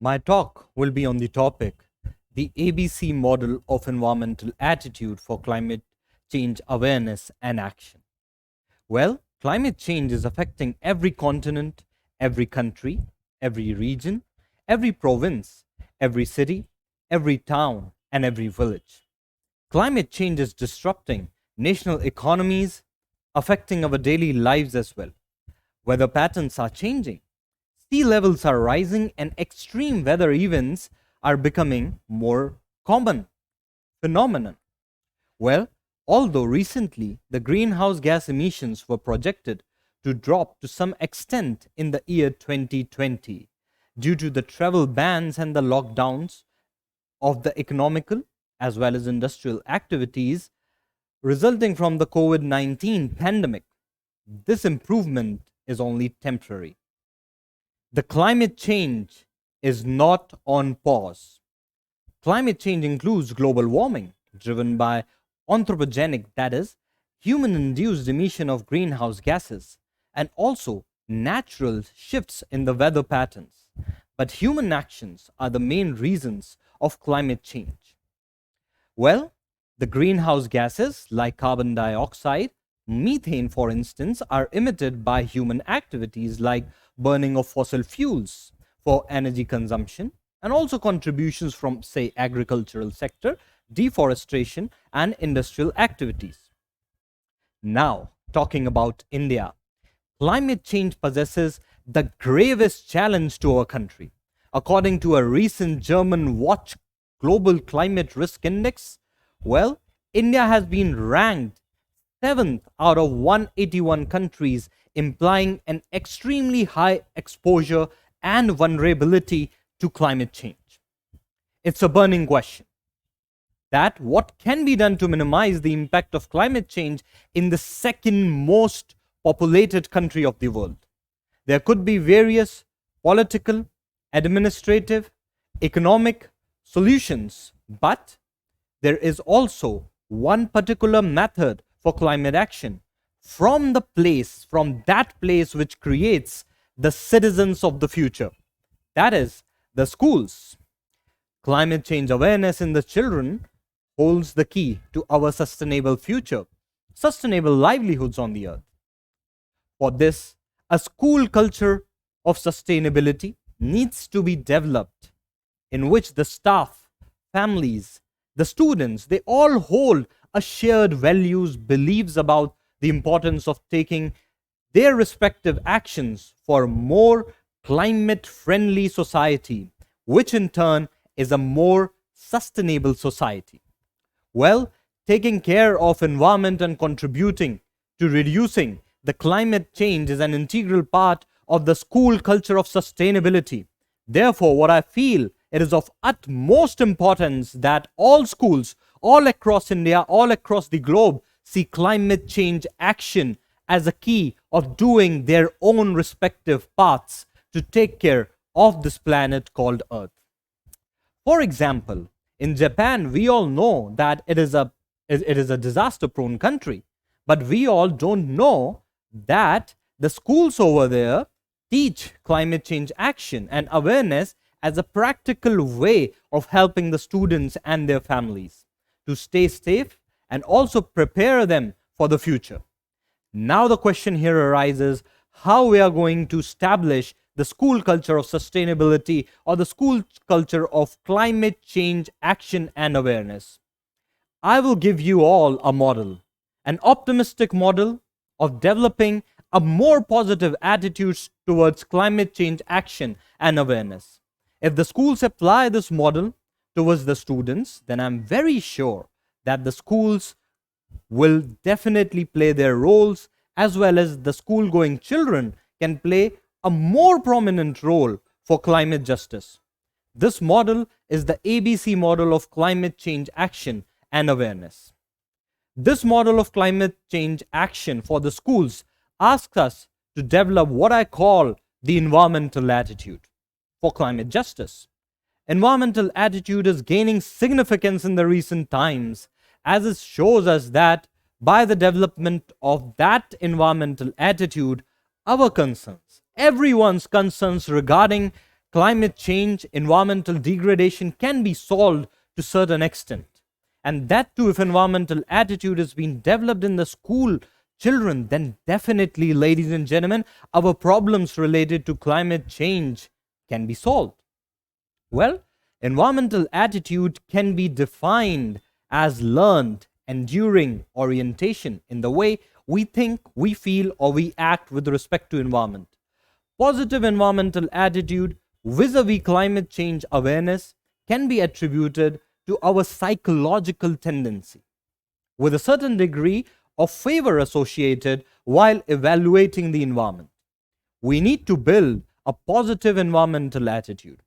My talk will be on the topic the ABC model of environmental attitude for climate change awareness and action. Well, climate change is affecting every continent, every country, every region, every province, every city, every town, and every village. Climate change is disrupting national economies, affecting our daily lives as well. Weather patterns are changing, sea levels are rising, and extreme weather events are becoming more common phenomenon. Well, although recently the greenhouse gas emissions were projected to drop to some extent in the year 2020 due to the travel bans and the lockdowns of the economical as well as industrial activities resulting from the COVID 19 pandemic, this improvement is only temporary. The climate change is not on pause. Climate change includes global warming, driven by anthropogenic, that is, human induced emission of greenhouse gases, and also natural shifts in the weather patterns. But human actions are the main reasons of climate change. Well, the greenhouse gases like carbon dioxide, methane, for instance, are emitted by human activities like burning of fossil fuels for energy consumption and also contributions from, say, agricultural sector, deforestation, and industrial activities. Now, talking about India, climate change possesses the gravest challenge to our country. According to a recent German Watch Global Climate Risk Index, well, India has been ranked 7th out of 181 countries, implying an extremely high exposure and vulnerability to climate change. It's a burning question that what can be done to minimize the impact of climate change in the second most populated country of the world. There could be various political, administrative, economic solutions, but there is also one particular method for climate action from that place which creates the citizens of the future. That is the schools. Climate change awareness in the children holds the key to our sustainable future, sustainable livelihoods on the earth. For this, a school culture of sustainability needs to be developed in which the staff, families, the students, they all hold a shared values, beliefs about the importance of taking their respective actions for a more climate friendly society, which in turn is a more sustainable society. Well, taking care of environment and contributing to reducing the climate change is an integral part of the school culture of sustainability. Therefore, what I feel it is of utmost importance that all schools, all across India, all across the globe, see climate change action as a key of doing their own respective paths to take care of this planet called Earth. For example, in Japan, we all know that it is a disaster prone country, but we all don't know that the schools over there teach climate change action and awareness as a practical way of helping the students and their families to stay safe and also prepare them for the future. Now, the question here arises how we are going to establish the school culture of sustainability or the school culture of climate change action and awareness. I will give you all a model, an optimistic model of developing a more positive attitudes towards climate change action and awareness. If the schools apply this model towards the students, then I'm very sure that the schools will definitely play their roles, as well as the school going children can play a more prominent role for climate justice. This model is the ABC model of climate change action and awareness. This model of climate change action for the schools asks us to develop what I call the environmental attitude for climate justice. Environmental attitude is gaining significance in the recent times, as it shows us that by the development of that environmental attitude, our concerns, everyone's concerns regarding climate change, environmental degradation can be solved to a certain extent. And that too, if environmental attitude is being developed in the school children, then definitely, ladies and gentlemen, our problems related to climate change can be solved. Well, environmental attitude can be defined as learned, enduring orientation in the way we think, we feel, or we act with respect to environment. Positive environmental attitude vis-a-vis climate change awareness can be attributed to our psychological tendency, with a certain degree of favor associated while evaluating the environment. We need to build a positive environmental attitude,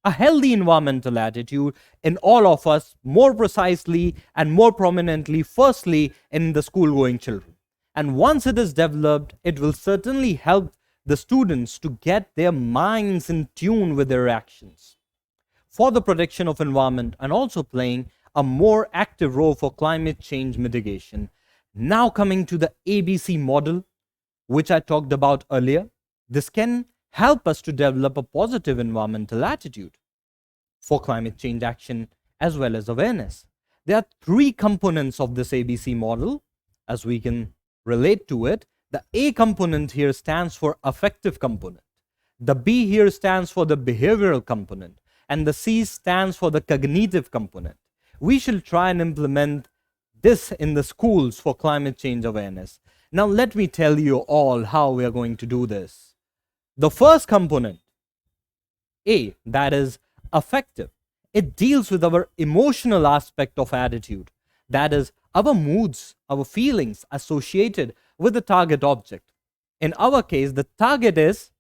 a healthy environmental attitude in all of us, more precisely and more prominently, firstly, in the school going children. And once it is developed, it will certainly help the students to get their minds in tune with their actions for the protection of environment and also playing a more active role for climate change mitigation. Now coming to the ABC model, which I talked about earlier, this can help us to develop a positive environmental attitude for climate change action as well as awareness. There are three components of this ABC model, as we can relate to it. The A component here stands for affective component. The B here stands for the behavioral component. And the C stands for the cognitive component. We shall try and implement this in the schools for climate change awareness. Now let me tell you all how we are going to do this. The first component, A, that is affective. It deals with our emotional aspect of attitude. That is our moods, our feelings associated with the target object. In our case, the target is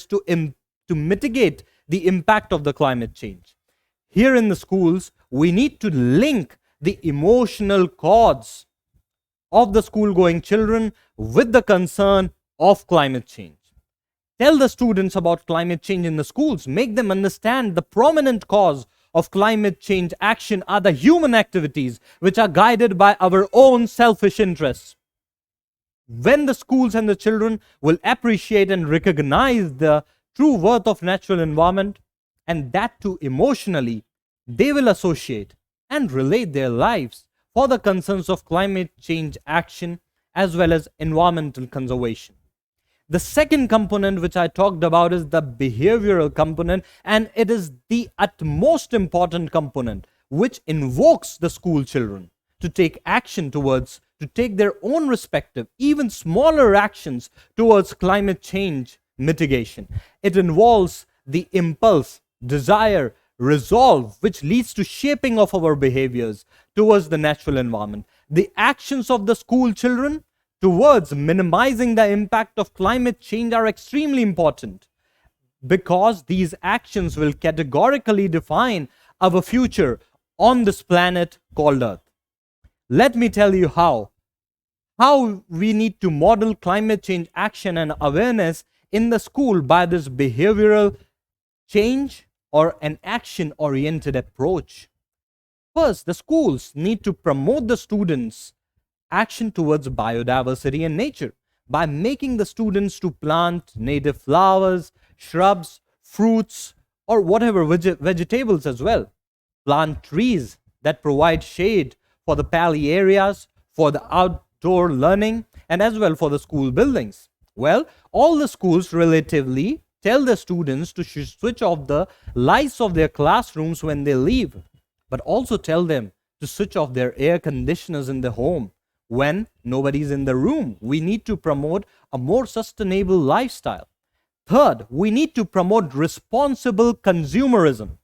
to mitigate the impact of the climate change. Here in the schools, we need to link the emotional chords of the school-going children with the concern of climate change. Tell the students about climate change in the schools. Make them understand the prominent cause of climate change action are the human activities which are guided by our own selfish interests. When the schools and the children will appreciate and recognize the true worth of natural environment, and that too emotionally, they will associate and relate their lives for the concerns of climate change action as well as environmental conservation. The second component which I talked about is the behavioral component, and it is the utmost important component which invokes the school children to take action towards, to take their own respective, even smaller actions towards climate change mitigation. It involves the impulse, desire, resolve, which leads to shaping of our behaviors towards the natural environment. The actions of the school children towards minimizing the impact of climate change are extremely important, because these actions will categorically define our future on this planet called Earth. Let me tell you how we need to model climate change action and awareness in the school by this behavioral change or an action-oriented approach. First, the schools need to promote the students' action towards biodiversity and nature by making the students to plant native flowers, shrubs, fruits, or whatever vegetables as well. Plant trees that provide shade for the pally areas, for the outdoor learning, and as well for the school buildings. Well, all the schools relatively tell the students to switch off the lights of their classrooms when they leave, but also tell them to switch off their air conditioners in the home when nobody's in the room. We need to promote a more sustainable lifestyle. Third, we need to promote responsible consumerism.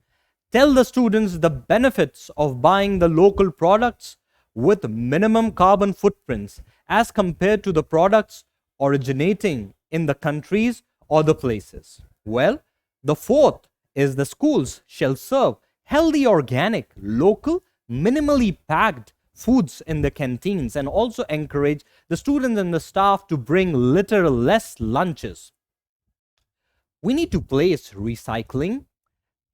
Tell the students the benefits of buying the local products with minimum carbon footprints as compared to the products originating in the countries or the places. Well, the fourth is the schools shall serve healthy, organic, local, minimally packed foods in the canteens, and also encourage the students and the staff to bring less lunches. We need to place recycling,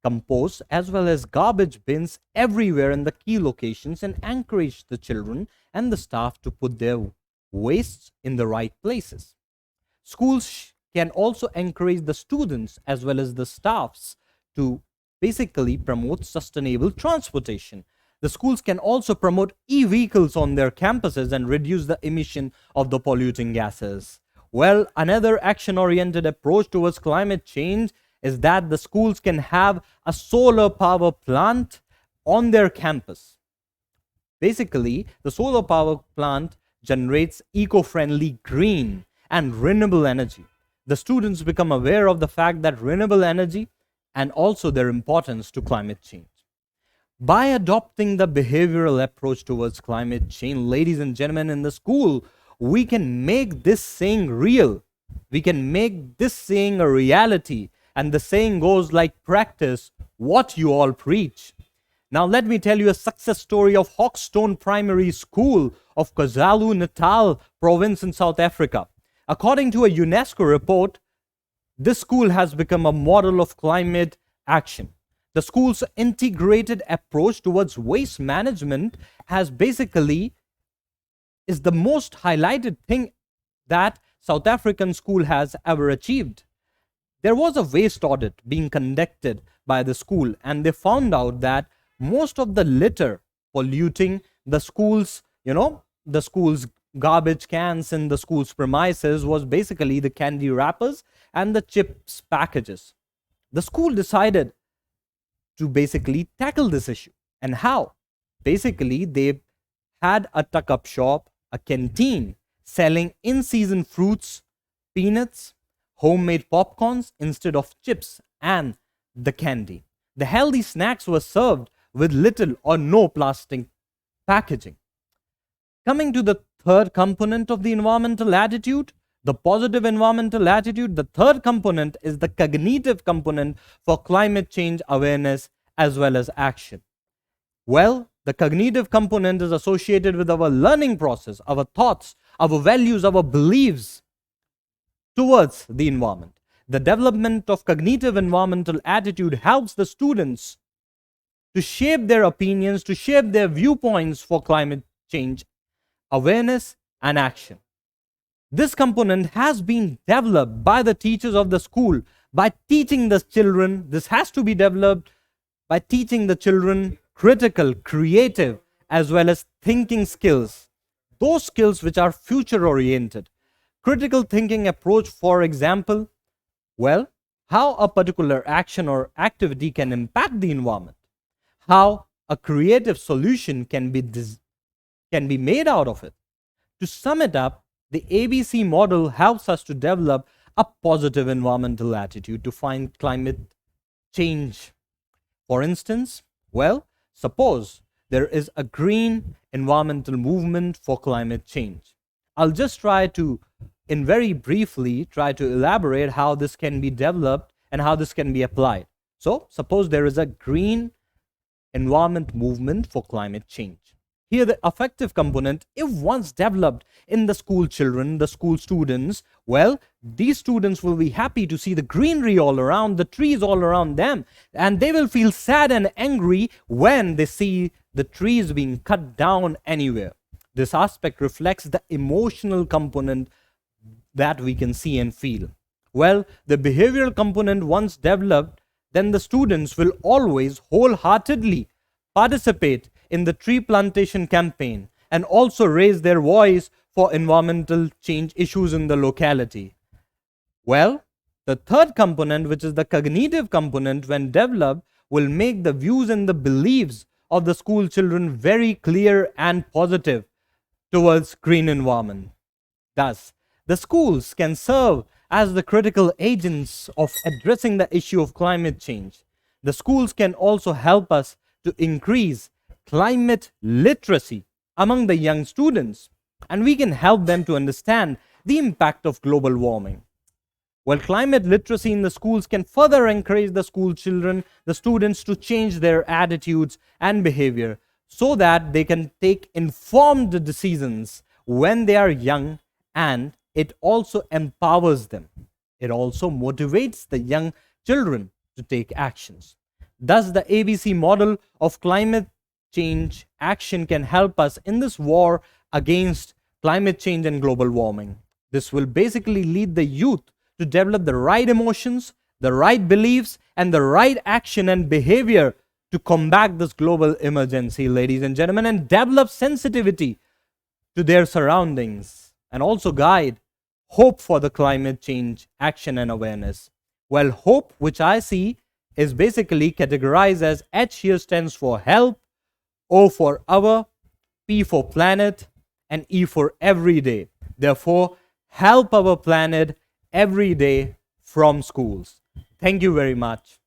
compost, as well as garbage bins everywhere in the key locations and encourage the children and the staff to put their wastes in the right places. Schools can also encourage the students as well as the staffs to basically promote sustainable transportation. The schools can also promote e-vehicles on their campuses and reduce the emission of the polluting gases. Well, another action-oriented approach towards climate change is that the schools can have a solar power plant on their campus. Basically, the solar power plant generates eco-friendly green and renewable energy. The students become aware of the fact that renewable energy and also their importance to climate change. By adopting the behavioral approach towards climate change, ladies and gentlemen, in the school, we can make this saying real. We can make this saying a reality. And the saying goes like, practice what you all preach. Now, let me tell you a success story of Hawkstone Primary School of KwaZulu-Natal province in South Africa. According to a UNESCO report, this school has become a model of climate action. The school's integrated approach towards waste management is the most highlighted thing that South African school has ever achieved. There was a waste audit being conducted by the school, and they found out that most of the litter polluting the school's garbage cans in the school's premises was basically the candy wrappers and the chips packages. The school decided to basically tackle this issue. And how? Basically, they had a tuck-up shop, a canteen, selling in-season fruits, peanuts, homemade popcorns instead of chips and the candy. The healthy snacks were served with little or no plastic packaging. Coming to the third component of the environmental attitude, the positive environmental attitude, the third component is the cognitive component for climate change awareness as well as action. Well, the cognitive component is associated with our learning process, our thoughts, our values, our beliefs towards the environment. The development of cognitive environmental attitude helps the students to shape their opinions, to shape their viewpoints for climate change, awareness, and action. This component has been developed by the teachers of the school by teaching the children. This has to be developed by teaching the children critical, creative, as well as thinking skills. Those skills which are future oriented. Critical thinking approach, for example, well, how a particular action or activity can impact the environment. How a creative solution can be made out of it. To sum it up, the ABC model helps us to develop a positive environmental attitude to find climate change. For instance, well, suppose there is a green environmental movement for climate change. I'll just try to, in very briefly, try to elaborate how this can be developed and how this can be applied. So, suppose there is a green environment movement for climate change. Here, the affective component, if once developed in the school children, the school students, well, these students will be happy to see the greenery all around, the trees all around them, and they will feel sad and angry when they see the trees being cut down anywhere. This aspect reflects the emotional component that we can see and feel. Well, the behavioral component once developed, then the students will always wholeheartedly participate in the tree plantation campaign and also raise their voice for environmental change issues in the locality. Well, the third component, which is the cognitive component, when developed, will make the views and the beliefs of the school children very clear and positive towards green environment. Thus, the schools can serve as the critical agents of addressing the issue of climate change. The schools can also help us to increase climate literacy among the young students, and we can help them to understand the impact of global warming. Well, climate literacy in the schools can further encourage the school children, the students, to change their attitudes and behavior so that they can take informed decisions when they are young, and it also empowers them. It also motivates the young children to take actions. Thus, the ABC model of climate change action can help us in this war against climate change and global warming. This will basically lead the youth to develop the right emotions, the right beliefs, and the right action and behavior to combat this global emergency, ladies and gentlemen, and develop sensitivity to their surroundings, and also guide hope for the climate change action and awareness. Well, hope, which I see, is basically categorized as H here stands for help, O for our, P for planet, and E for everyday. Therefore, help our planet every day from schools. Thank you very much.